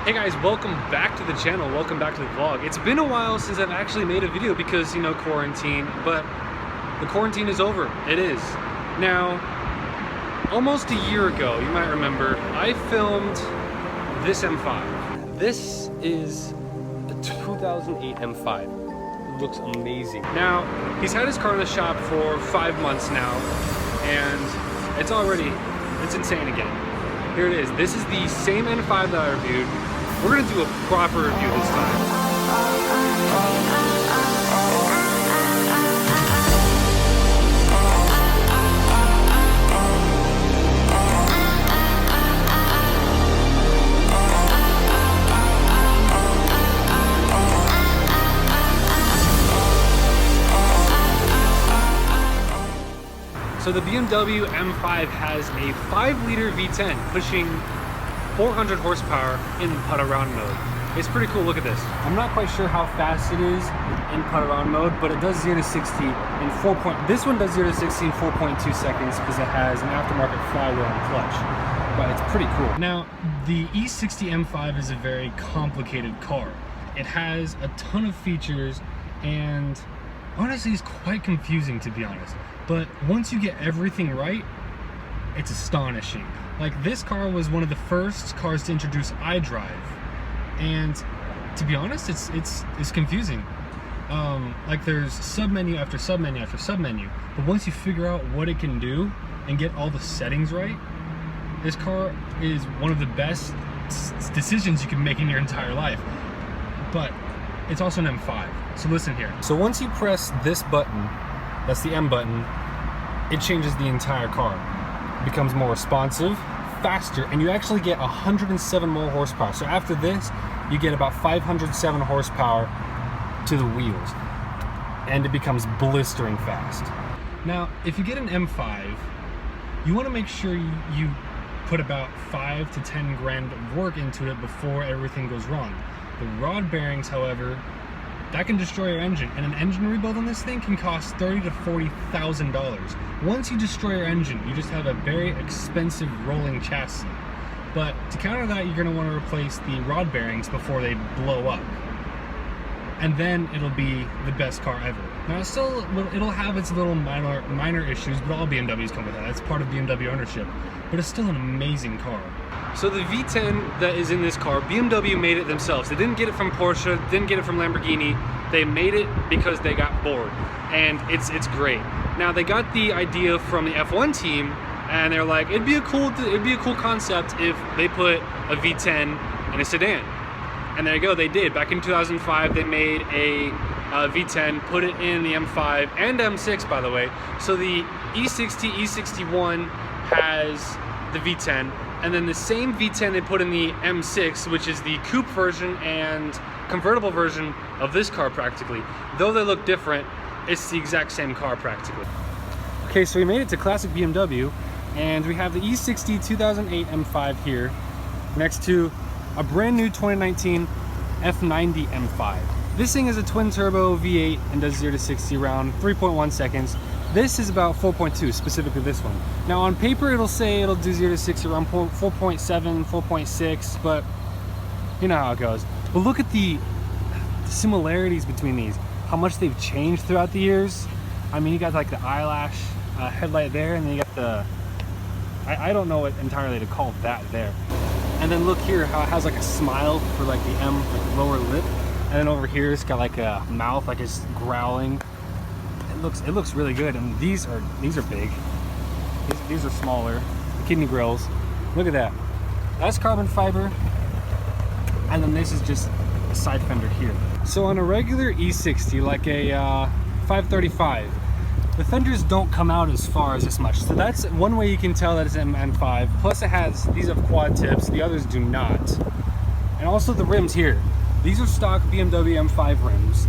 Hey guys, welcome back to the channel, welcome back to the vlog. It's been a while since I've actually made a video because, you know, quarantine, but the quarantine is over. It is. Now, almost a year ago, you might remember, I filmed this M5. This is a 2008 M5. It looks amazing. Now, he's had his car in the shop for 5 months now, and it's insane again. Here it is. This is the same M5 that I reviewed. We're gonna do a proper review this time. So the BMW M5 has a 5-liter V10 pushing 400 horsepower in put-around mode. It's pretty cool, look at this. I'm not quite sure how fast it is in put-around mode, but it does 0 to 60 in this one does 0 to 60 in 4.2 seconds because it has an aftermarket flywheel and clutch. But it's pretty cool. Now, the E60 M5 is a very complicated car. It has a ton of features and honestly it's quite confusing, to be honest. But once you get everything right, it's astonishing. Like, this car was one of the first cars to introduce iDrive, and to be honest, it's confusing. Like, there's submenu after submenu after submenu, but once you figure out what it can do and get all the settings right, this car is one of the best decisions you can make in your entire life. But it's also an M5, so listen here. So once you press this button, that's the M button, it changes the entire car. It becomes more responsive, faster, and you actually get 107 more horsepower. So after this, you get about 507 horsepower to the wheels, and it becomes blistering fast. Now, if you get an M5, you want to make sure you put about 5 to 10 grand of work into it before everything goes wrong. The rod bearings, however, that can destroy your engine, and an engine rebuild on this thing can cost $30,000 to $40,000. Once you destroy your engine, you just have a very expensive rolling chassis. But to counter that, you're going to want to replace the rod bearings before they blow up, and then it'll be the best car ever. Now, it'll have its little minor issues, but all BMWs come with that. That's part of BMW ownership, but it's still an amazing car. So the V10 that is in this car, BMW made it themselves. They didn't get it from Porsche, didn't get it from Lamborghini. They made it because they got bored, and it's great. Now, they got the idea from the F1 team, and they're like, it'd be a cool concept if they put a V10 in a sedan. And there you go, they did. Back in 2005, they made a V10, put it in the M5 and M6, by the way. So the E60, E61 has the V10, and then the same V10 they put in the M6, which is the coupe version and convertible version of this car practically. Though they look different, it's the exact same car practically. Okay, so we made it to classic BMW, and we have the E60 2008 M5 here next to a brand new 2019 F90 M5. This thing is a twin turbo V8 and does 0 to 60 around 3.1 seconds. This is about 4.2, specifically this one. Now on paper it'll say it'll do 0 to 60 around 4.7, 4.6, but you know how it goes. But look at the similarities between these, how much they've changed throughout the years. I mean, you got like the eyelash headlight there, and then you got the, I don't know what entirely to call that there. And then look here, how it has like a smile for like the M, like lower lip. And then over here it's got like a mouth, like it's growling. It looks really good, and these are big. These are smaller. The kidney grills. Look at that. That's carbon fiber, and then this is just a side fender here. So on a regular E60, like a 535, the fenders don't come out as far as this much. So that's one way you can tell that it's an M5. Plus these have quad tips, the others do not. And also the rims here. These are stock BMW M5 rims,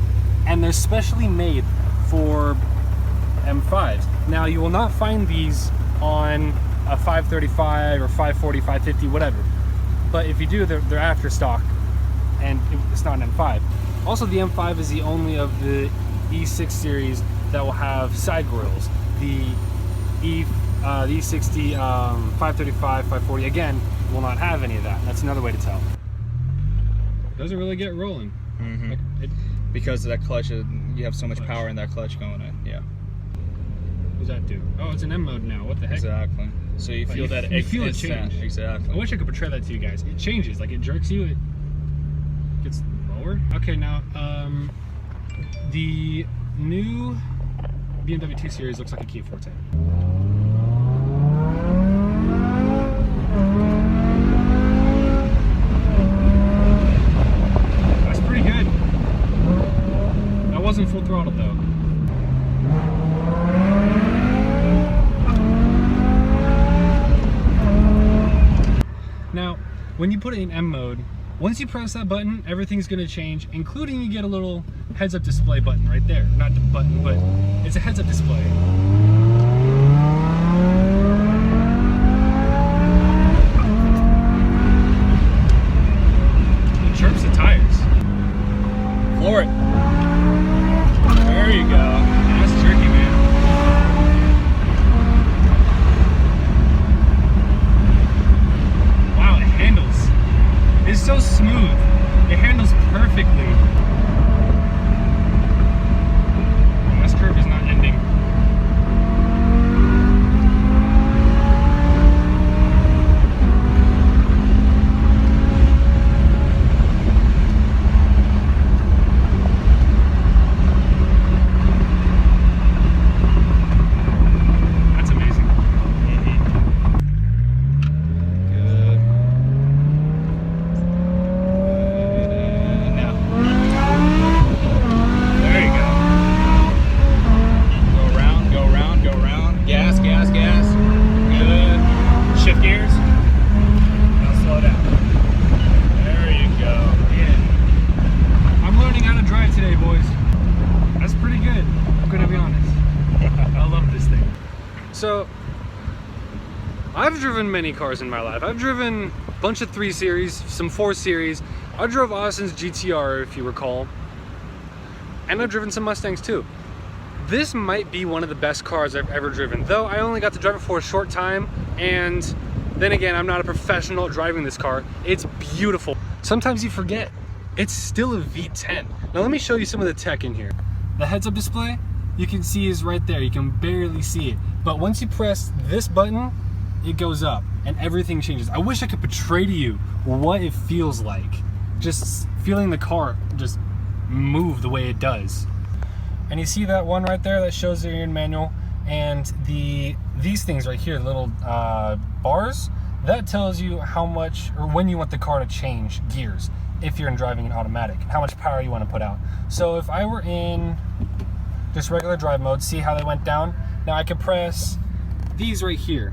and they're specially made for M5s. Now, you will not find these on a 535 or 540, 550, whatever. But if you do, they're after stock, and it's not an M5. Also, the M5 is the only of the E6 series that will have side grills. The E60, 535, 540, again, will not have any of that. That's another way to tell. doesn't really get rolling. Mm-hmm. Like because of that clutch, you have so much power in that clutch going in. Yeah. What does that do? Oh, it's an M mode now. What the heck? Exactly. So you feel that you feel it change. Exactly. I wish I could portray that to you guys. It changes. Like it jerks you. It gets lower. Okay, now the new BMW 2 Series looks like a Kia Forte. That's pretty good. That wasn't full throttle though. Now, when you put it in M mode, once you press that button, everything's going to change, including you get a little heads-up display button right there. Not the button, but it's a heads-up display. It chirps the tires. Floor it. There you go. That's tricky, man. Wow, it handles. It's so smooth. It handles perfectly. And this curve is not ending. That's amazing. Good. Now. There you go. Go around, go around, go around. Gas, gas, gas. Good. Shift gears. Now slow down. There you go. Yeah. I'm learning how to drive today, boys. That's pretty good. I'm gonna be honest. I love this thing. So, I've driven many cars in my life. I've driven a bunch of 3 Series, some 4 Series. I drove Austin's GTR, if you recall. And I've driven some Mustangs too. This might be one of the best cars I've ever driven, though I only got to drive it for a short time, and then again, I'm not a professional at driving this car. It's beautiful. Sometimes you forget, it's still a V10. Now let me show you some of the tech in here. The heads-up display, you can see is right there. You can barely see it. But once you press this button, it goes up and everything changes. I wish I could portray to you what it feels like. Just feeling the car just move the way it does. And you see that one right there that shows that you're in manual, and these things right here, little bars, that tells you how much or when you want the car to change gears if you're in driving in automatic, how much power you want to put out. So if I were in just regular drive mode, see how they went down? Now I could press these right here,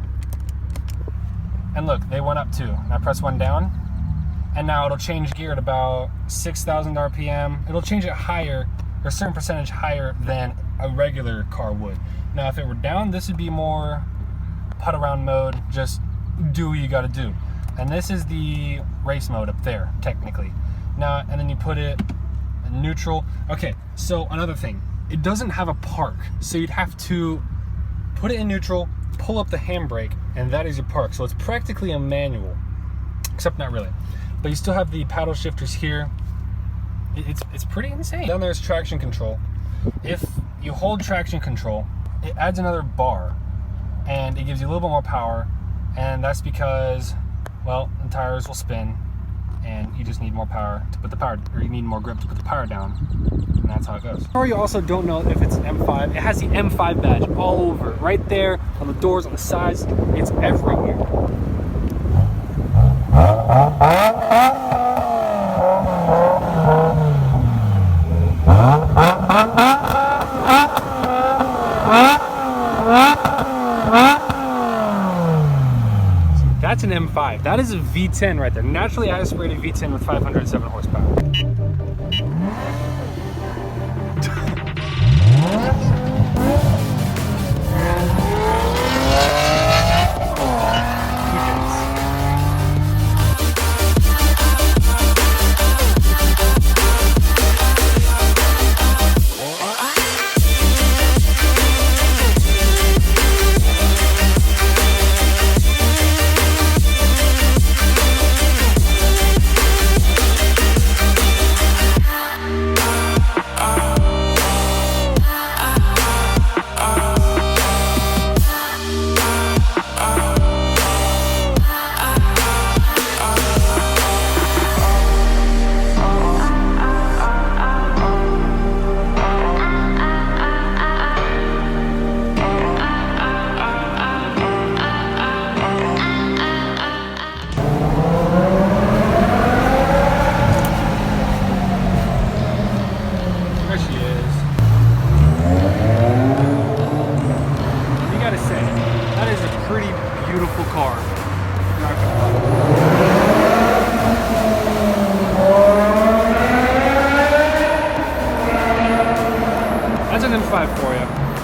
and look, they went up too. And I press one down, and now it'll change gear at about 6,000 RPM. It'll change it higher, or a certain percentage higher than a regular car would. Now if it were down, this would be more putt around mode, just do what you gotta do. And this is the race mode up there, technically. Now, and then you put it in neutral. Okay, so another thing, it doesn't have a park, so you'd have to put it in neutral, pull up the handbrake, and that is your park. So it's practically a manual, except not really. But you still have the paddle shifters here. It's pretty insane. Then there's traction control. If you hold traction control, it adds another bar, and it gives you a little bit more power, and that's because, well, the tires will spin, and you just need more power to put the power, or you need more grip to put the power down, and that's how it goes. Or you also don't know if it's an M5. It has the M5 badge all over, right there, on the doors, on the sides. It's everywhere. That's an M5. That is a V10 right there. Naturally aspirated V10 with 507 horsepower.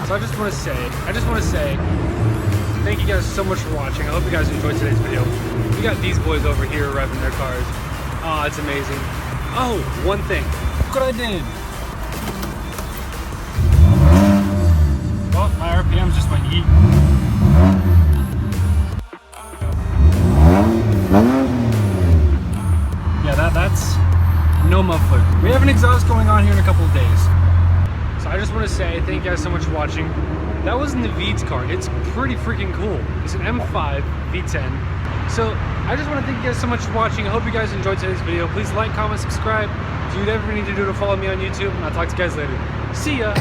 So I just want to say, thank you guys so much for watching. I hope you guys enjoyed today's video. We got these boys over here revving their cars. Oh, it's amazing. Oh, one thing. Look what I did. Well, my RPMs just went yeet. Yeah, that's no muffler. We have an exhaust going on here in a couple of days. So I just want to say thank you guys so much for watching. That wasn't the V's car. It's pretty freaking cool. It's an M5 V10. So I just want to thank you guys so much for watching. I hope you guys enjoyed today's video. Please like, comment, subscribe. If you'd ever need to do to follow me on YouTube, and I'll talk to you guys later. See ya!